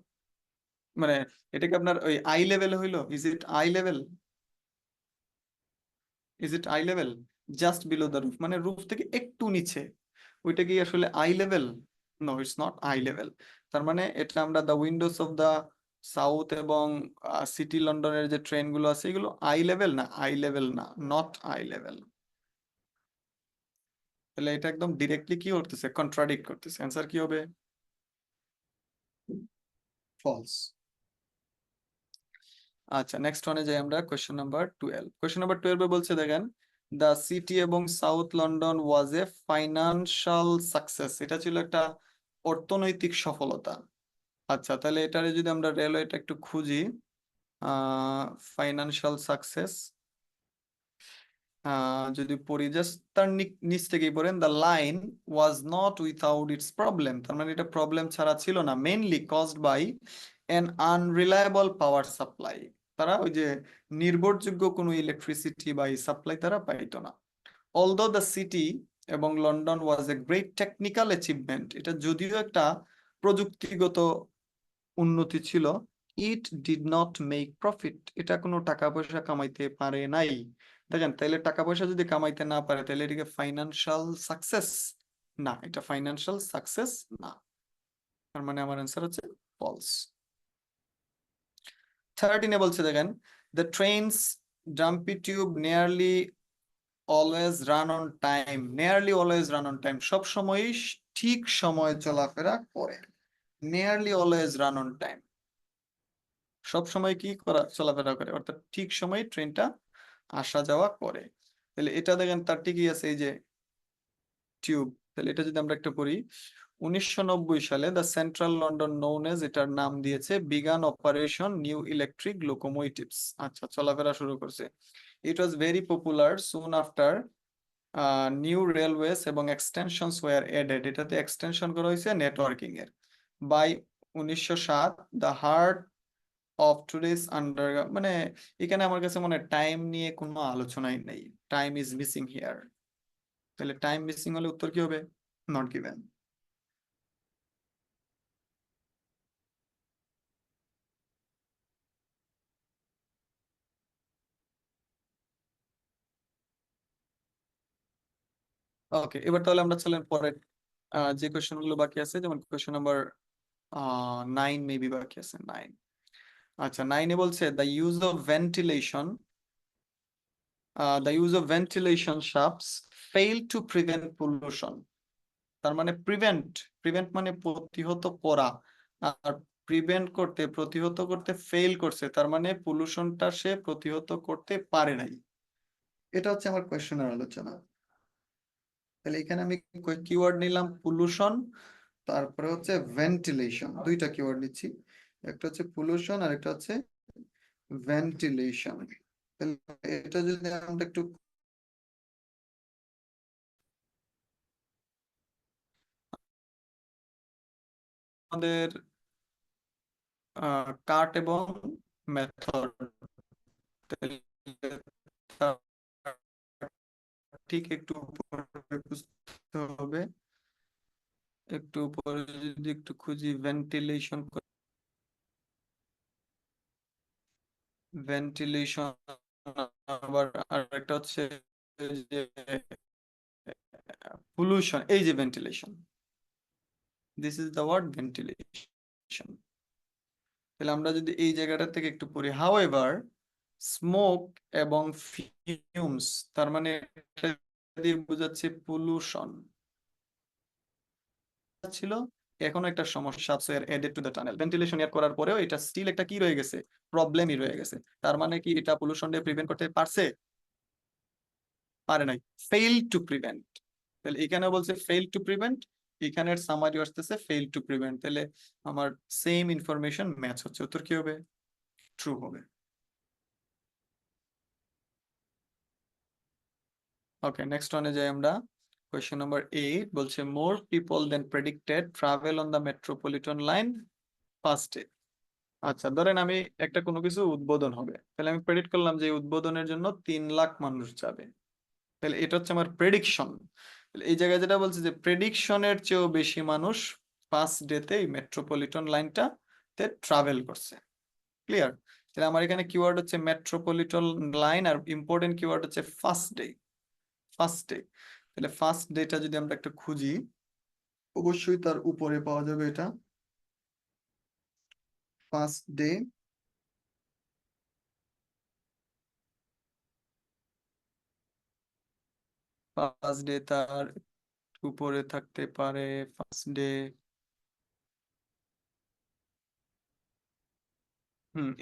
মানে এটা কি আপনার ওই আই লেভেল হইলো? Is it eye level? Is it eye level? Just below the roof মানে রুফ থেকে একটু নিচে, ওইটা কি আসলে eye level? No, it's not eye level. তার মানে এটা আমরা the windows of the south এবং সিটি লন্ডনের যে ট্রেনগুলো আছে এগুলো আই লেভেল না, আই লেভেল না, নট আই লেভেল। তাহলে এটা একদম ডিরেক্টলি কি করতেছে? কন্ট্রাডিক্ট করতেছে। অ্যান্সার কি হবে? ফলস। আচ্ছা, নেক্সট ওয়ানে যাই আমরা, কোয়েশ্চেন নাম্বার 12। কোয়েশ্চেন নাম্বার 12 এ বলছে দেখেন দ্য সিটি এবং সাউথ লন্ডন ওয়াজ এ ফাইনান্সিয়াল সাকসেস। এটা ছিল একটা অর্থনৈতিক সফলতা। আচ্ছা, তাহলে এটারে যদি আমরা রেলওয়েটা একটু খুঁজি, ফাইনান্সিয়াল সাকসেস যদি পড়ি জাস্ট তার নিচ থেকেই পড়েন, the line was not without its problem. তার মানে এটা প্রবলেম ছাড়া ছিল না, mainly caused by an unreliable power supply. তারা ওই যে নির্ভরযোগ্য কোনো ইলেকট্রিসিটি বা সাপ্লাই তারা পাইতো না। অলদো দ্য সিটি এবং London was a great technical achievement, এটা যদিও একটা প্রযুক্তিগত উন্নতি ছিল, it did not make profit, এটা কোনো টাকা পয়সা কামাইতে পারে নাই। দেখেন তাইলে টাকা পয়সা যদি কামাইতে না পারে তাহলে এটাকে ফাইনান্সিয়াল সাকসেস না, এটা ফাইনান্সিয়াল সাকসেস না। তার মানে আমার অ্যান্সার হচ্ছে ফলস। 13 বলছে দেখেন the trains dumpy tube nearly always run on time. Nearly always run on time, সব সময়ই ঠিক সময়ে চলাফেরা করে। Nearly always run on time, সব সময় কি করা? চলাফেরা করে, অর্থাৎ ঠিক সময়ে ট্রেনটা আসা যাওয়া করে। তাহলে এটা দেখেন তার ঠিকই আছে, এই যে টিউব। তাহলে এটা যদি আমরা একটা করি, 1990 সালে the central London known as, এটার নাম দিয়েছে began operation new electric locomotives. আচ্ছা, চলাফেরা শুরু করছে। It was very popular soon after new railways এবং এক্সটেনশনস ওয়্যার এডেড। এটাতে এক্সটেনশন করা হয়েছে নেটওয়ার্কিং এর, by 1907 the heart of today's underground, মানে এখানে আমার কাছে মনে হয় টাইম নিয়ে কোনো আলোচনাই নেই, টাইম ইজ মিসিং হিয়ার। তাহলে টাইম মিসিং হলে উত্তর কি হবে? Not given. ওকে, এবার তাহলে আমরা চলেন পরের যে কোয়েশ্চেন গুলো বাকি আছে, যেমন কোয়েশ্চেন নাম্বার 9 মেবি বাকি আছে, 9। আচ্ছা, 9-এ বলছে the use of ventilation shafts fail to prevent pollution। তার মানে প্রিভেন্ট মানে প্রতিহত করা, আর প্রতিহত করতে ফেল করছে, তার মানে পলিউশনটা সে প্রতিহত করতে পারে নাই। এটা হচ্ছে আমার কোয়েশ্চেনের আলোচনা। তাহলে এখানে আমি কিওয়ার্ড নিলাম পলিউশন, তারপরে হচ্ছে ভেন্টিলেশন, দুইটা কিওয়ার্ড নিচ্ছি, একটা হচ্ছে পলিউশন আর একটা হচ্ছে ভেন্টিলেশন। তাহলে এটা যদি আমরা একটু আমাদের কাট এবং মেথড, ঠিক একটু উপরে বুঝতে হবে। একটু উপরে যদি একটু খুঁজি, ভেন্টিলেশন আবার আরেকটা হচ্ছে যে পলিউশন, এই যে ventilation, this is the word ventilation. তাহলে আমরা যদি এই জায়গাটা থেকে একটু পড়ি, হাউএভার স্মোক এবং ফিউমস, তার মানে এটা দিয়ে বোঝাচ্ছে পলিউশন ছিল, এখন একটা সমস্যা আছে added to the tunnel, ventilation add করার পরেও এটা স্টিল একটা কি রয়ে গেছে, প্রবলেমই রয়ে গেছে। তার মানে কি এটা পলিউশন দিয়ে প্রিভেন্ট করতে পারছে? পারে নাই, ফেইল টু প্রিভেন্ট। তাহলে এখানে বলছে ফেইল টু প্রিভেন্ট, এখানের সামারি আসতেছে ফেইল টু প্রিভেন্ট, তাহলে আমার সেম ইনফরমেশন ম্যাচ হচ্ছে, উত্তর কি হবে? ট্রু হবে। ওকে, নেক্সট ওয়ানে যাই আমরা। কোয়েশ্চেন নাম্বার 8 বলছে more people than predicted travel on the metropolitan line first day. আচ্ছা, ধরেন আমি একটা কোনো কিছু উদ্বোধন হবে, তাহলে আমি প্রেডিক্ট করলাম যে এই উদ্বোধনের জন্য 3 লাখ মানুষ যাবে। তাহলে এটা হচ্ছে আমার প্রেডিকশন। এই জায়গায় যেটা বলছে যে প্রেডিকশনের চেয়েও বেশি মানুষ ফার্স্ট ডেতে এই মেট্রোপলিটন লাইনটাতে ট্রাভেল করছে। ক্লিয়ার? তাহলে আমার এখানে কিওয়ার্ড হচ্ছে মেট্রোপলিটন লাইন, আর ইম্পর্টেন্ট কিওয়ার্ড হচ্ছে ফার্স্ট ডে। ফার্স্ট ডে, তাহলে ফার্স্ট ডেটা যদি আমরা একটা খুঁজি, অবশ্যই তার উপরে পাওয়া যাবে এটা, ফার্স্ট ডে। ফার্স্ট ডে তার উপরে থাকতে পারে, ফার্স্ট ডে।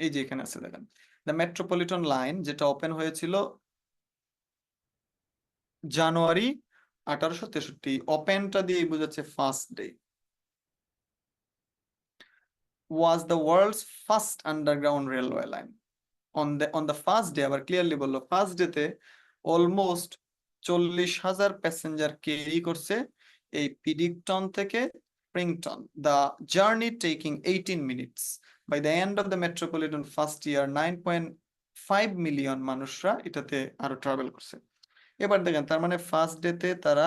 এই যে এখানে আছে দেখেন, দ্য মেট্রোপলিটন লাইন, যেটা ওপেন হয়েছিল জানুয়ারি 1863, ওপেনটা দিয়ে বোঝাচ্ছে first day, was the world's first underground railway line. On the first day, আবার ক্লিয়ারলি বললো ফার্স্ট ডেতে অলমোস্ট 40,000 প্যাসেঞ্জার ক্যারি করছে এই পিডিকটন থেকে প্রিংটন, the journey taking 18 minutes. By the end of the metropolitan first year 9.5 million মানুষরা এটাতে আরো ট্রাভেল করছে। এবার দেখেন, তার মানে ফার্স্ট ডেতে তারা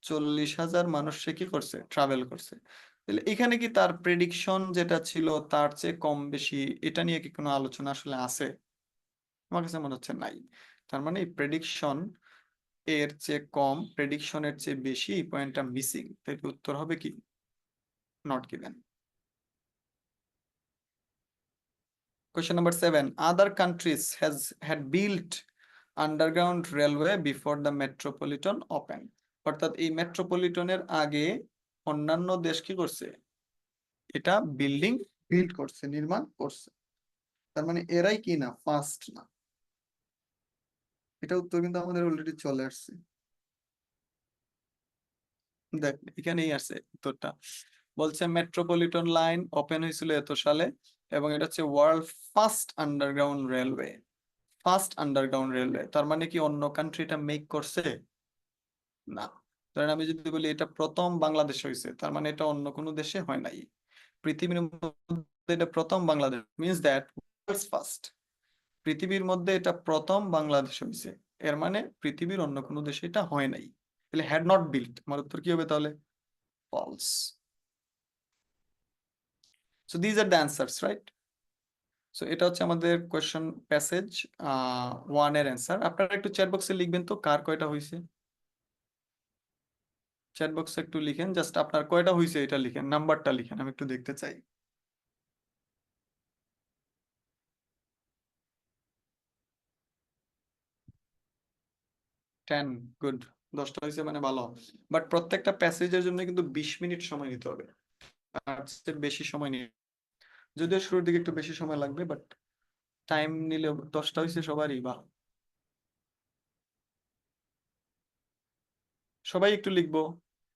40,000 মানুষ সে কি করছে, ট্রাভেল করছে। তাহলে এখানে কি তার প্রেডিকশন যেটা ছিল তার চেয়ে কম বেশি, এটা নিয়ে কি কোনো আলোচনা আসলে আছে? আমার কাছে মনে হচ্ছে নাই। তার মানে এই প্রেডিকশন এর চেয়ে কম, প্রেডিকশনের চেয়ে বেশি, এই পয়েন্টটা মিসিং, তাই উত্তর হবে কি? Not given. Question number 7. Other countries had built underground railway before the metropolitan opened. অর্থাৎ এই মেট্রোপলিটনের আগে অন্যান্য দেশ কি করছে, এটা বিল্ড করছে, নির্মাণ করছে। তার মানে এরাই কি না, ফার্স্ট না। এটা উত্তর কিন্তু আমাদের অলরেডি চলে আসছে, দেখ এখানেই আছে উত্তরটা। বলছে মেট্রোপলিটন লাইন ওপেন হয়েছিল এত সালে, এবং এটা হচ্ছে world first underground railway. First underground railway, তার মানে কি অন্য কান্ট্রিটা মেক করছে? না। ধরেন আমি যদি বলি এটা প্রথম বাংলাদেশে হয়েছে, তার মানে এটা অন্য কোনো দেশে হয় নাই। পৃথিবীর মধ্যে এটা প্রথম বাংলাদেশ, মিনস দ্যাট ফার্স্ট, পৃথিবীর মধ্যে এটা প্রথম বাংলাদেশ হয়েছে, এর মানে পৃথিবীর অন্য কোনো দেশে এটা হয় নাই, তাহলে হ্যাড নট বিল্ট, আমার উত্তর কি হবে তাহলে? False. So these are the answers, right? So এটা হচ্ছে আমাদের কোয়েশ্চন প্যাসেজ ওয়ান এর অ্যান্সার। আপনারা একটু চ্যাট বক্সে লিখবেন তো কার কয়টা হয়েছে, চ্যাট বক্সে একটু লিখেন, জাস্ট আপনার কয়টা হয়েছে এটা লিখেন, নাম্বারটা লিখেন, আমি একটু দেখতে চাই। 10, গুড। 10টা হয়েছে মানে ভালো, বাট প্রত্যেকটা প্যাসেজের জন্য কিন্তু 20 মিনিট সময় নিতে হবে, তার চেয়ে বেশি সময় নিয়ে, যদিও শুরুর দিকে একটু বেশি সময় লাগবে, বাট টাইম নিলে 10টা হয়েছে সবারই, বা সবাই একটু লিখবো,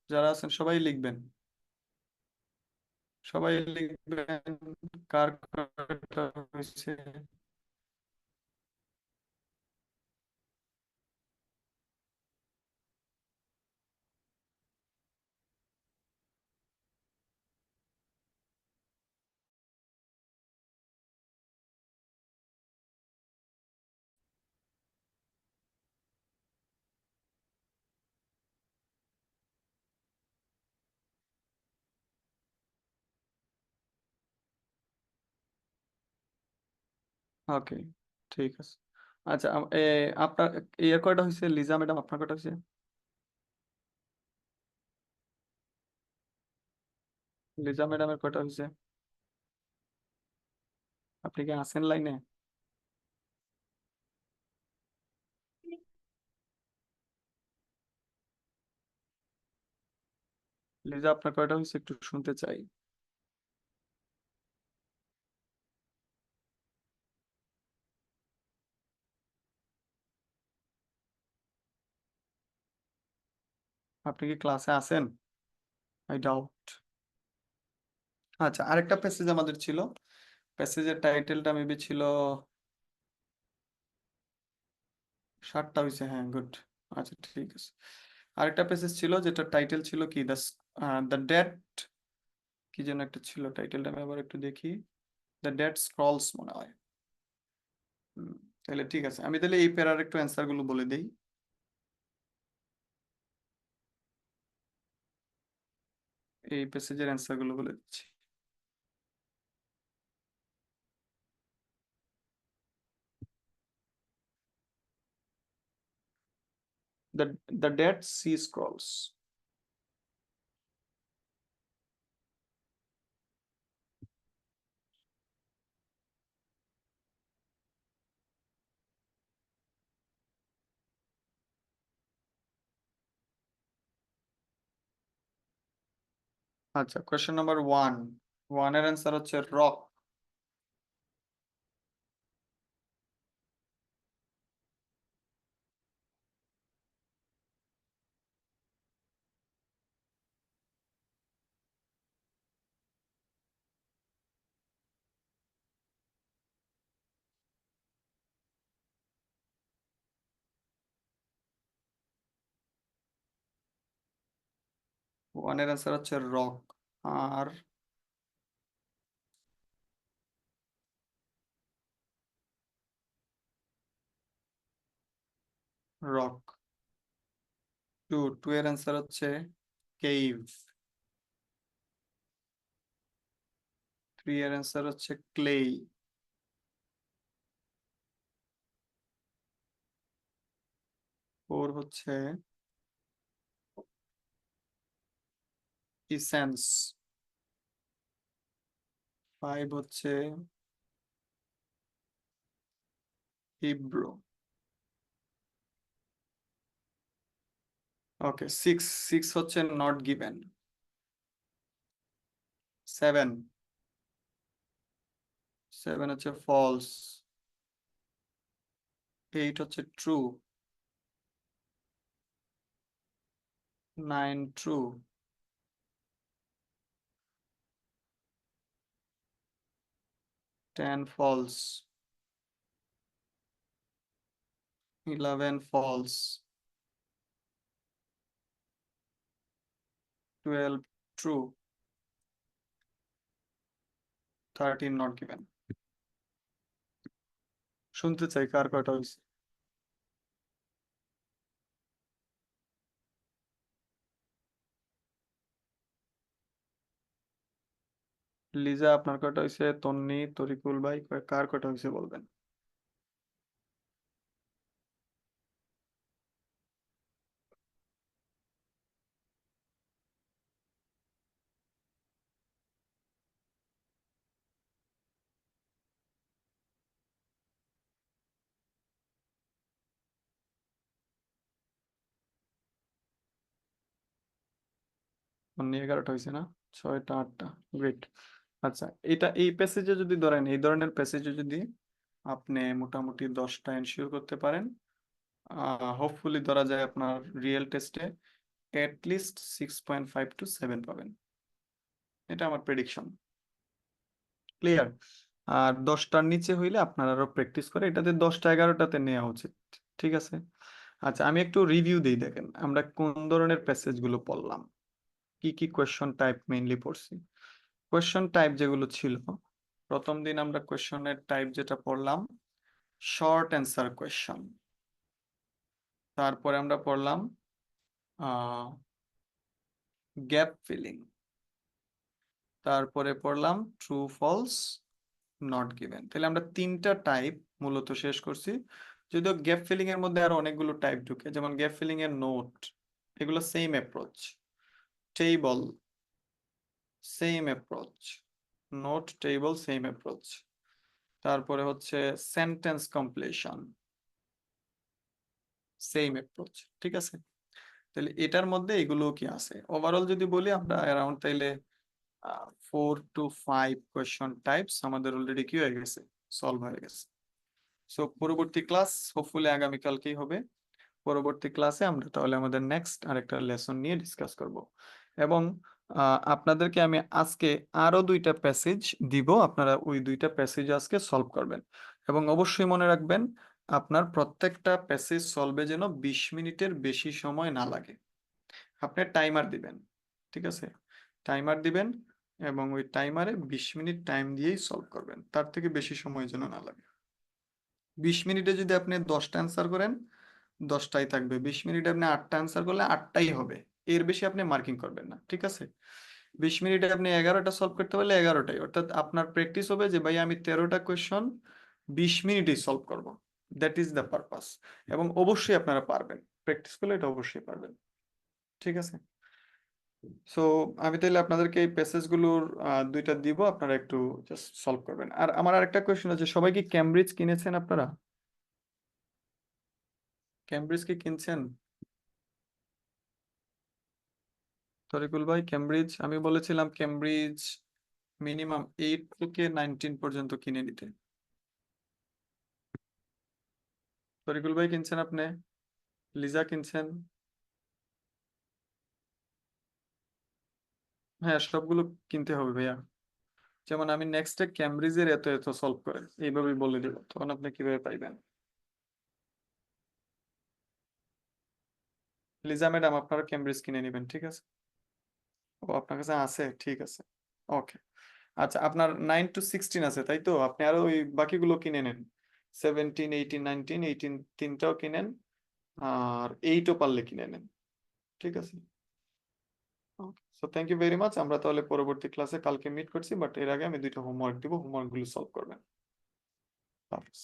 যারা আছেন সবাই লিখবেন, সবাই লিখবেন কার কয়টা হয়েছে। ওকে, ঠিক আছে। আচ্ছা, আপনার এর কয়টা হয়েছে, লিজা ম্যাডাম আপনার কয়টা হয়েছে? লিজা ম্যাডামের কয়টা হয়েছে? আপনি কি আছেন লাইনে? লিজা আপনার কয়টা হয়েছে একটু শুনতে চাই। আপনি কি ক্লাসে আছেন? I doubt. আচ্ছা, আরেকটা প্যাসেজ আমাদের ছিল, প্যাসেজের টাইটেলটা মেবি ছিল 7টা হয়েছে, হ্যাঁ, গুড। আচ্ছা, ঠিক আছে। আরেকটা প্যাসেজ ছিল যেটা টাইটেল ছিল কি, দ্য ডেট, কি যেন একটা ছিল টাইটেলটা, আমি আবার একটু দেখি। দ্য ডেট স্ক্রলস মনে হয়। হুম, তাহলে ঠিক আছে, আমি তাহলে এই প্যারার একটু অ্যান্সার গুলো বলে দিই। এই প্যাসেজের অ্যান্সার গুলো বলে দিচ্ছি। The Dead Sea Scrolls. আচ্ছা, কোয়েশ্চেন নাম্বার ওয়ান, ওয়ানের অ্যান্সার হচ্ছে রক। ওয়ানের অ্যান্সার হচ্ছে রক। আর রক। টু এর অ্যান্সার হচ্ছে কেইভ। থ্রি এর অ্যান্সার হচ্ছে ক্লেই। ফোর হচ্ছে ইসেন্স। ফাইভ হচ্ছে হিব্রু। ওকে, সিক্স, সিক্স হচ্ছে নট গিভেন। সেভেন, সেভেন হচ্ছে ফলস। এইট হচ্ছে true. Nine true. 10 false. 11 false. 12 true. 13 not given. শুনতে চাই কার কয়টা হয়েছে। লিজা আপনার কয়টা হয়েছে, তন্নি, তরিকুল ভাই কার কয়টা হয়েছে বলবেন। তন্নি 11টা হয়েছে না, 6টা 8টা, গ্রেট। আচ্ছা, এই প্যাসেজে যদি ধরেন, এই ধরনের প্যাসেজে যদি আপনি মোটামুটি 10টা এনশিওর করতে পারেন, হোপফুলি ধরা যায় আপনার রিয়েল টেস্টে লিস্ট 6.5 to 7 পাবেন। এটা আমার প্রেডিকশন। ক্লিয়ার? আর 10টার নিচে হইলে আপনার আরো প্র্যাকটিস করে এটাতে 10টা 11টাতে নেওয়া উচিত। ঠিক আছে। আচ্ছা, আমি একটু রিভিউ দিই, দেখেন আমরা কোন ধরনের প্যাসেজ গুলো পড়লাম, কি কি কোয়েশ্চন টাইপ মেইনলি পড়ছি। কোয়েশ্চন টাইপ যেগুলো ছিল, প্রথম দিন আমরা কোয়েশ্চনের টাইপ যেটা পড়লাম শর্ট অ্যান্সার কোয়েশ্চন। তারপরে আমরা পড়লাম গ্যাপ ফিলিং। তারপরে পড়লাম ট্রু ফলস নট গিভেন। তাহলে আমরা 3টা টাইপ মূলত শেষ করছি। যদিও গ্যাপ ফিলিং এর মধ্যে আরো অনেকগুলো টাইপ ঢুকে, যেমন গ্যাপ ফিলিং এর নোট, এগুলো same approach. Table same approach, note table same approach. তারপরে হচ্ছে সেন্টেন্স কমপ্লিশন, সেম অ্যাপ্রোচ। ঠিক আছে। তাহলে এটার মধ্যে এগুলো কি আছে ওভারঅল যদি বলি আমরা অ্যারাউন্ড, তাইলে 4 to 5 কোয়েশ্চন টাইপস আমাদের অলরেডি কি হয়ে গেছে, সলভ হয়ে গেছে। সো পরবর্তী ক্লাস হোপফুলি আগামীকালকেই হবে। পরবর্তী ক্লাসে আমরা তাহলে আমাদের নেক্সট আরেকটা লেসন নিয়ে ডিসকাস করব। এবং আপনাদেরকে আমি আজকে আরো 2টা প্যাসেজ দিব, আপনারা ওই 2টা প্যাসেজ আজকে সলভ করবেন। এবং অবশ্যই মনে রাখবেন আপনার প্রত্যেকটা প্যাসেজ সলভে যেন 20 মিনিটের বেশি সময় না লাগে। আপনি টাইমার দিবেন, ঠিক আছে, টাইমার দিবেন এবং ওই টাইমারে 20 মিনিট টাইম দিয়েই সলভ করবেন, তার থেকে বেশি সময় যেন না লাগে। 20 মিনিটে যদি আপনি 10টা অ্যান্সার করেন 10টাই থাকবে, 20 মিনিটে আপনি 8টা অ্যান্সার করলে 8টাই হবে, এর বেশি আপনি মার্কিং করবেন না। ঠিক আছে। 20 মিনিটে আপনি 11টা সলভ করতে পারলে 11টাই, অর্থাৎ আপনার প্র্যাকটিস হবে যে ভাই আমি 13টা কোয়েশ্চন 20 মিনিটেই সলভ করব। That is the purpose. এবং অবশ্যই আপনারা পারবেন, প্র্যাকটিস করলে এটা অবশ্যই পারবেন। ঠিক আছে। সো আমি তাহলে আপনাদেরকে এই প্যাসেজ গুলোর 2টা দিব, আপনারা একটু জাস্ট সলভ করবেন। আর আমার আরেকটা কোয়েশ্চেন আছে, সবাই কি ক্যামব্রিজ কিনেছেন আপনারা? ক্যামব্রিজ কি কিনছেন? তরিকুল ভাই ক্যামব্রিজ, আমি বলেছিলাম ক্যামব্রিজ মিনিমাম 8 থেকে 19 পর্যন্ত কিনে নিতে। তরিকুল ভাই কিনছেন আপনি? লিজা কিনছেন? হ্যাঁ, সবগুলো কিনতে হবে ভাইয়া। যেমন আমি নেক্সটে ক্যামব্রিজের এত এত সলভ করে এইভাবেই বলে দেবো, তখন আপনি কিভাবে পাইবেন। লিজা ম্যাডাম আপনারা ক্যামব্রিজ কিনে নেবেন, ঠিক আছে। ও আপনার কাছে আছে, ঠিক আছে। ওকে। আচ্ছা, আপনার 9 to 16 আছে তাই তো, আপনি আরো ওই বাকিগুলো কিনে নেন। 17 18 19 18 তিনটাও কিনেন, আর 8ও পারলে কিনে নেন। ঠিক আছে। Okay, so thank you very much. আমরা তাহলে পরবর্তী ক্লাসে কালকে মিট করছি, বাট এর আগে আমি 2টা হোমওয়ার্ক দিব, হোমওয়ার্ক গুলো সলভ করবেন। হাফেজ।